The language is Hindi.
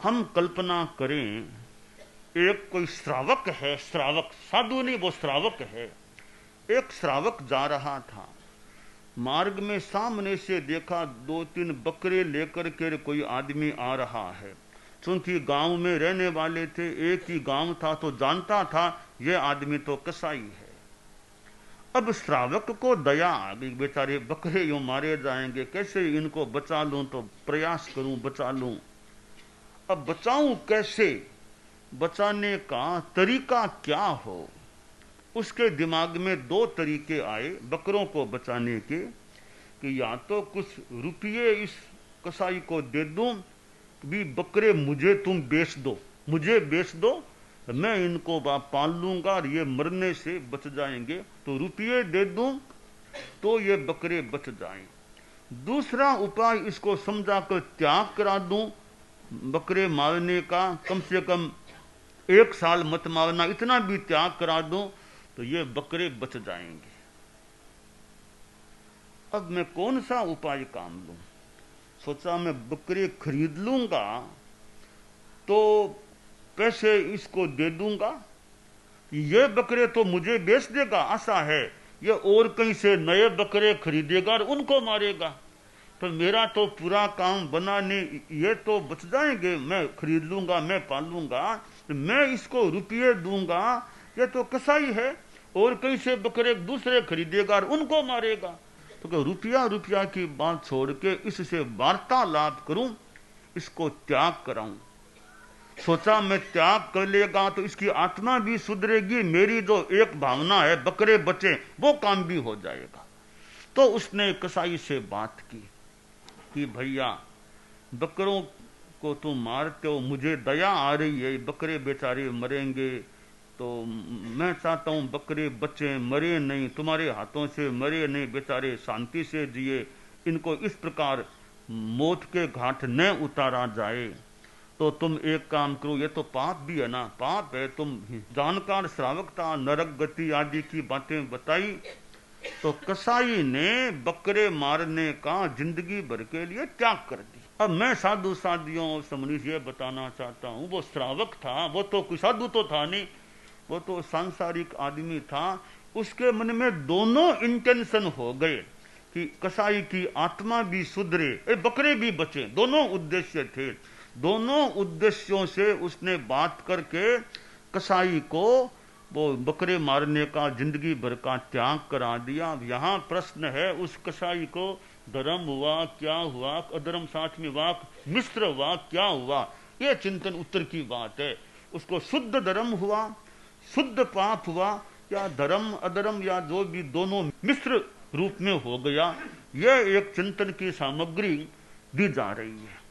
हम कल्पना करें, एक कोई श्रावक है, श्रावक साधु नहीं, वो श्रावक है। एक श्रावक जा रहा था, मार्ग में सामने से देखा 2-3 बकरे लेकर के कोई आदमी आ रहा है। चूंकि गांव में रहने वाले थे, एक ही गांव था, तो जानता था ये आदमी तो कसाई है। अब श्रावक को दया आ गई, बेचारे बकरे यूं मारे जाएंगे, कैसे इनको बचा लूं, तो प्रयास करूं बचा लूं। अब बचाऊं कैसे, बचाने का तरीका क्या हो। उसके दिमाग में 2 तरीके आए बकरों को बचाने के, कि या तो कुछ रुपये इस कसाई को दे दूं, भी बकरे मुझे तुम बेच दो, मुझे बेच दो, मैं इनको पाल लूंगा और ये मरने से बच जाएंगे, तो रुपये दे दूं तो ये बकरे बच जाएं। दूसरा उपाय, इसको समझा कर त्याग करा दूं बकरे मारने का, कम से कम 1 साल मत मारना, इतना भी त्याग करा दूं तो ये बकरे बच जाएंगे। अब मैं कौन सा उपाय काम लूं। सोचा मैं बकरे खरीद लूंगा तो पैसे इसको दे दूंगा, ये बकरे तो मुझे बेच देगा, आशा है ये और कहीं से नए बकरे खरीदेगा और उनको मारेगा, तो मेरा तो पूरा काम बना नहीं, ये तो बच जाएंगे, मैं खरीद लूंगा, मैं पालूंगा, मैं इसको रुपये दूंगा, ये तो कसाई है, और कहीं से बकरे दूसरे खरीदेगा और उनको मारेगा। तो रुपया रुपया की बात छोड़ के इससे वार्तालाप करूं, इसको त्याग कराऊं। सोचा मैं त्याग कर लेगा तो इसकी आत्मा भी सुधरेगी, मेरी जो एक भावना है बकरे बचे वो काम भी हो जाएगा। तो उसने कसाई से बात की कि भैया बकरों को तुम मारते हो, मुझे दया आ रही है, बकरे बेचारे मरेंगे, तो मैं चाहता हूं बकरे बचे, मरे नहीं, तुम्हारे हाथों से मरे नहीं, बेचारे शांति से जिए, इनको इस प्रकार मौत के घाट न उतारा जाए। तो तुम एक काम करो, ये तो पाप भी है ना, पाप है, तुम जानकार श्रावकता, नरक गति आदि की बातें बताई। तो कसाई ने बकरे मारने का जिंदगी भर के लिए त्याग कर दी। अब मैं साधु साधियों समझ ये बताना चाहता हूं, वो श्रावक था, वो तो कोई साधु तो था नहीं, वो तो सांसारिक आदमी था। उसके मन में दोनों इंटेंशन हो गए कि कसाई की आत्मा भी सुधरे, बकरे भी बचे, दोनों उद्देश्य थे। दोनों उद्देश्यों से उसने बात करके कसाई को वो बकरे मारने का जिंदगी भर का त्याग करा दिया। यहाँ प्रश्न है, उस कसाई को धर्म हुआ क्या हुआ, अधर्म साथ में वाक मिश्र हुआ क्या हुआ, ये चिंतन उत्तर की बात है। उसको शुद्ध धर्म हुआ, शुद्ध पाप हुआ, या धर्म अधर्म या जो भी दोनों मिश्र रूप में हो गया, यह एक चिंतन की सामग्री दी जा रही है।